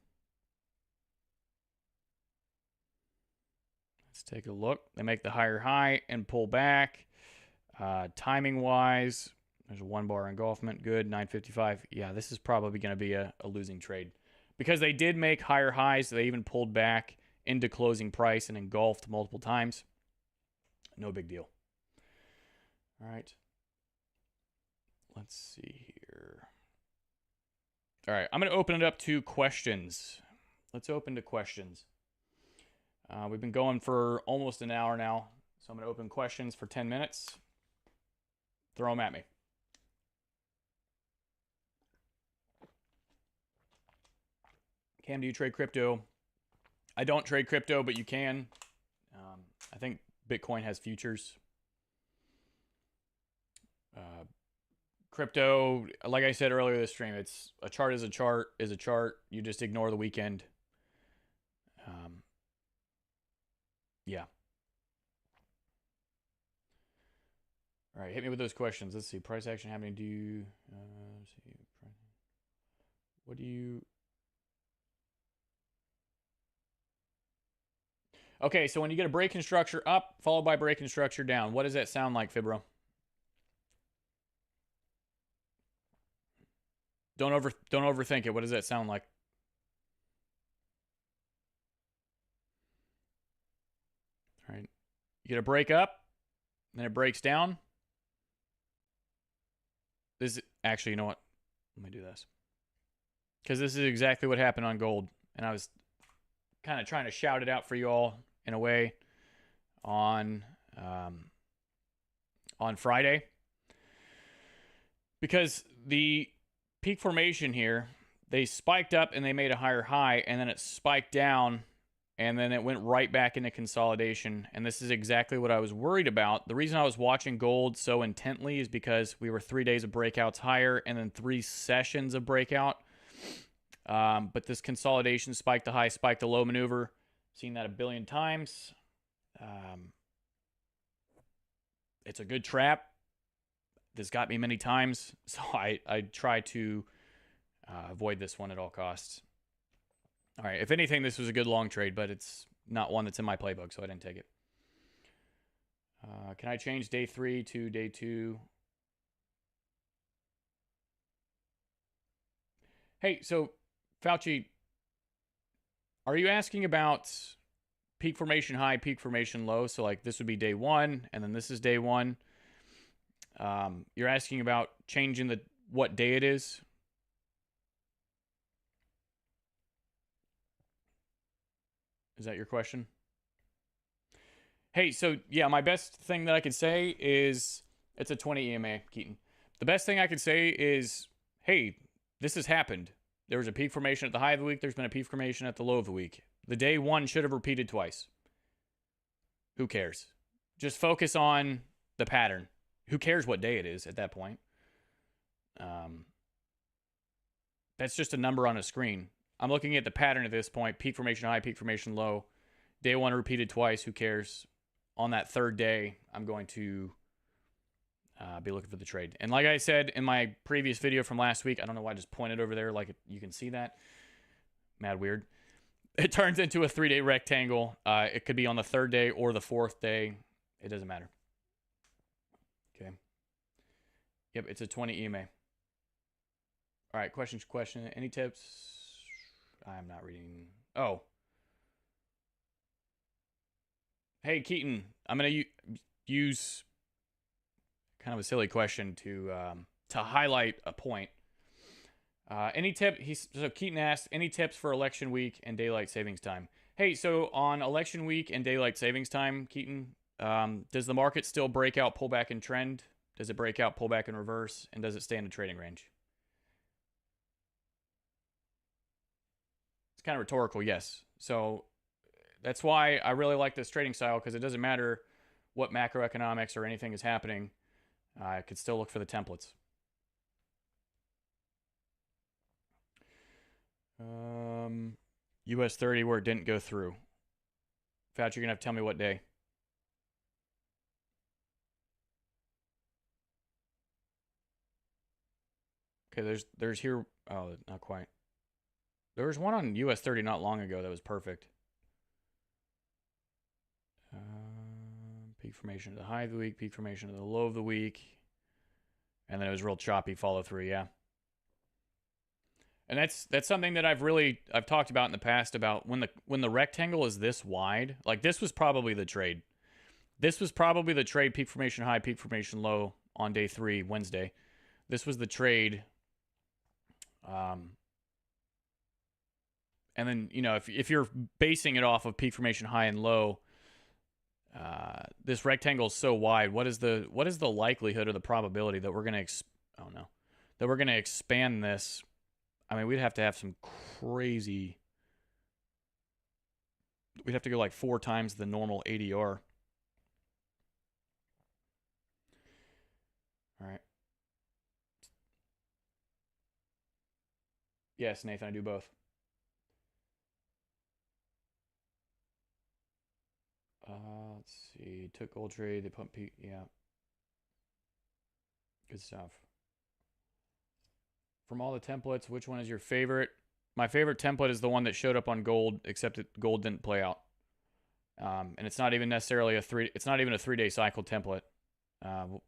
Let's take a look. They make the higher high and pull back. Timing wise, there's a 1 bar engulfment. Good. 9:55. Yeah, this is probably going to be a losing trade because they did make higher highs. They even pulled back into closing price and engulfed multiple times. No big deal. All right. Let's see here. All right, I'm going to open it up to questions. Let's open to questions. We've been going for almost an hour now, so I'm going to open questions for 10 minutes. Throw them at me. Cam, do you trade crypto? I don't trade crypto, but you can. I think Bitcoin has futures. Crypto, like I said earlier this stream, it's a chart is a chart is a chart. You just ignore the weekend. Yeah. All right, hit me with those questions. Let's see. Price action happening. Do you see? What do you? Okay, so when you get a break and structure up followed by break and structure down, what does that sound like, Fibro? Don't overthink it. What does that sound like? All right. You get a break up, then it breaks down. This is, actually, you know what? Let me do this. Because this is exactly what happened on gold. And I was kind of trying to shout it out for you all in a way on on Friday, because the peak formation here, they spiked up and they made a higher high, and then it spiked down, and then it went right back into consolidation. And this is exactly what I was worried about. The reason I was watching gold so intently is because we were 3 days of breakouts higher and then 3 sessions of breakout. But this consolidation, spike to high, spike to low maneuver, seen that a billion times. It's a good trap. This got me many times, so I try to avoid this one at all costs. All right, if anything, this was a good long trade, but it's not one that's in my playbook, so I didn't take it. Can I change day 3 to day 2? Hey, so Fauci, are you asking about peak formation high, peak formation low? So like this would be day 1, and then this is day 1. You're asking about changing what day it is? Is that your question? Hey, so yeah, my best thing that I could say is it's a 20 EMA, Keaton. The best thing I could say is, hey, this has happened. There was a peak formation at the high of the week. There's been a peak formation at the low of the week. The day 1 should have repeated twice. Who cares? Just focus on the pattern. Who cares what day it is at that point? That's just a number on a screen. I'm looking at the pattern at this point. Peak formation high, peak formation low. Day 1 repeated twice. Who cares? On that third day, I'm going to be looking for the trade. And like I said in my previous video from last week, I don't know why I just pointed over there like you can see that. Mad weird. It turns into a 3-day rectangle. It could be on the 3rd day or the 4th day. It doesn't matter. Okay. Yep, it's a 20 EMA. All right, question. Any tips? I'm not reading. Oh. Hey, Keaton, I'm going to use kind of a silly question to highlight a point. Any tip? So Keaton asked, any tips for election week and daylight savings time? Hey, so on election week and daylight savings time, Keaton, does the market still break out, pull back, and trend? Does it break out, pull back, and reverse? And does it stay in a trading range? It's kind of rhetorical, yes. So that's why I really like this trading style, because it doesn't matter what macroeconomics or anything is happening. I could still look for the templates. US 30 where it didn't go through. Fat, you're going to have to tell me what day. Okay, there's here. Oh, not quite. There was one on US 30 not long ago that was perfect. Peak formation of the high of the week, peak formation of the low of the week. And then it was real choppy follow through, yeah. And that's something that I've talked about in the past, about when the rectangle is this wide. Like this was probably the trade. This was probably the trade, peak formation high, peak formation low on day 3, Wednesday. This was the trade. And then, you know, if you're basing it off of peak formation high and low, this rectangle is so wide. What is the likelihood or the probability that we're going to expand this? I mean, we'd have to have some crazy. We'd have to go like 4 times the normal ADR. All right. Yes, Nathan, I do both. Let's see. Took gold trade. They put peak. Yeah. Good stuff. From all the templates, which one is your favorite? My favorite template is the one that showed up on gold, except that gold didn't play out. And it's not even necessarily it's not even a 3-day cycle template. I'm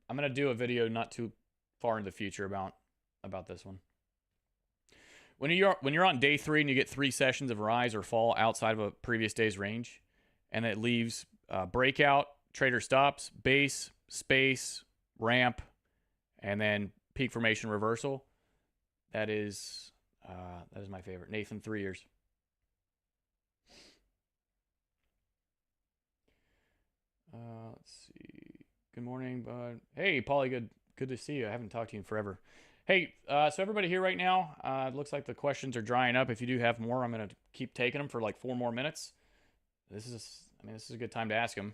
going to do a video not too far in the future about this one. When you're on day 3 and you get 3 sessions of rise or fall outside of a previous day's range, and it leaves breakout, trader stops, base, space, ramp, and then peak formation reversal. That is my favorite. Nathan, 3 years. Let's see. Good morning, bud. Hey, Paulie, good to see you. I haven't talked to you in forever. Hey, so everybody here right now, it looks like the questions are drying up. If you do have more, I'm going to keep taking them for like 4 more minutes. This is a good time to ask them.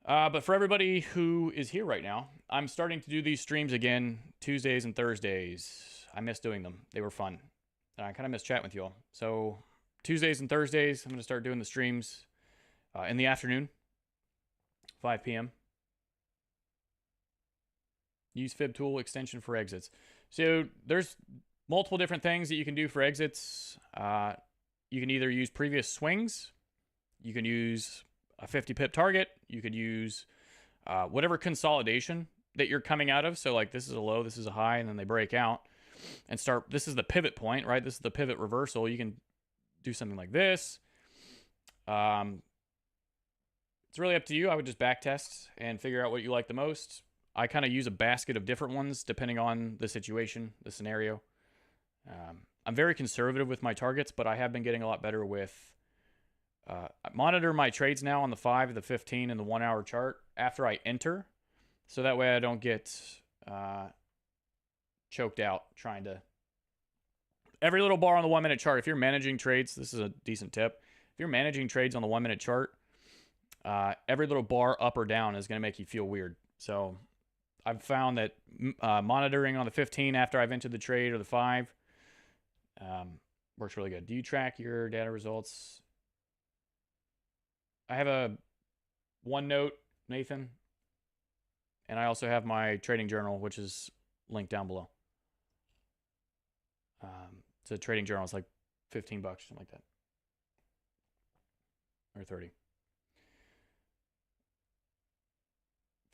But for everybody who is here right now, I'm starting to do these streams again Tuesdays and Thursdays. I miss doing them. They were fun. I kind of miss chatting with you all. So Tuesdays and Thursdays, I'm going to start doing the streams in the afternoon, 5 p.m. Use fib tool extension for exits. So there's multiple different things that you can do for exits. You can either use previous swings. You can use a 50 pip target. You could use whatever consolidation that you're coming out of. So like this is a low, this is a high, and then they break out and start. This is the pivot point, right? This is the pivot reversal. You can do something like this. It's really up to you. I would just back test and figure out what you like the most. I kind of use a basket of different ones depending on the situation, the scenario. I'm very conservative with my targets, but I have been getting a lot better with I monitor my trades now on the 5, the 15, and the 1 hour chart after I enter. So that way I don't get choked out trying to... Every little bar on the 1 minute chart, if you're managing trades, this is a decent tip. If you're managing trades on the 1 minute chart, every little bar up or down is going to make you feel weird. So I've found that monitoring on the 15 after I've entered the trade or the 5 works really good. Do you track your data results? I have a OneNote, Nathan, and I also have my trading journal, which is linked down below. It's a trading journal. It's like $15, something like that, or 30.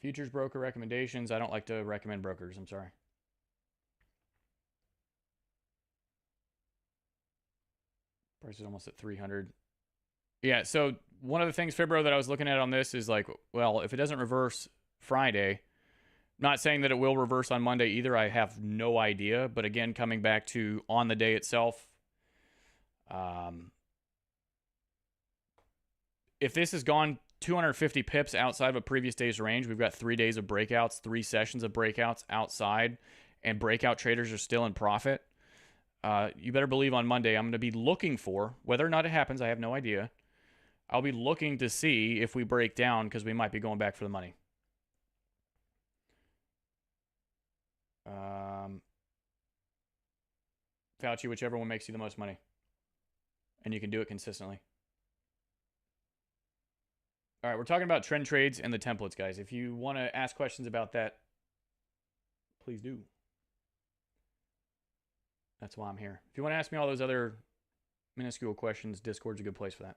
Futures broker recommendations. I don't like to recommend brokers. I'm sorry. Price is almost at 300. Yeah, so one of the things, Fibro, that I was looking at on this is like, well, if it doesn't reverse Friday, not saying that it will reverse on Monday either. I have no idea. But again, coming back to on the day itself, if this has gone 250 pips outside of a previous day's range, we've got 3 days of breakouts, 3 sessions of breakouts outside, and breakout traders are still in profit. You better believe on Monday I'm going to be looking for, whether or not it happens, I have no idea. I'll be looking to see if we break down because we might be going back for the money. Fauci, whichever one makes you the most money. And you can do it consistently. All right, we're talking about trend trades and the templates, guys. If you want to ask questions about that, please do. That's why I'm here. If you want to ask me all those other minuscule questions, Discord's a good place for that.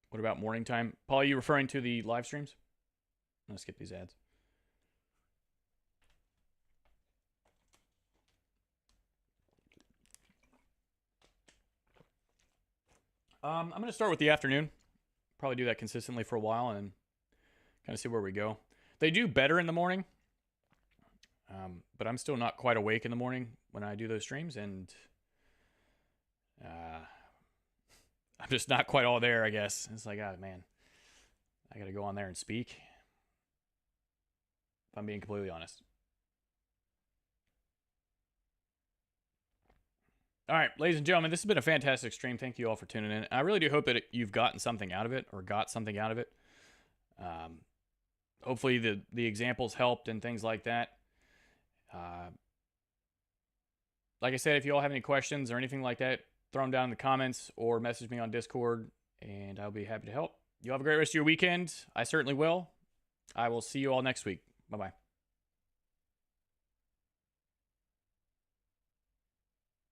What about morning time? Paul, are you referring to the live streams? I'm going to skip these ads. I'm going to start with the afternoon. Probably do that consistently for a while and kind of see where we go. They do better in the morning, but I'm still not quite awake in the morning when I do those streams, and I'm just not quite all there, I guess. It's like, oh, man, I got to go on there and speak, if I'm being completely honest. All right, ladies and gentlemen, this has been a fantastic stream. Thank you all for tuning in. I really do hope that you've gotten something out of it, or got something out of it. Hopefully the examples helped and things like that. Like I said, if you all have any questions or anything like that, throw them down in the comments or message me on Discord, and I'll be happy to help. You have a great rest of your weekend. I certainly will. I will see you all next week. Bye-bye.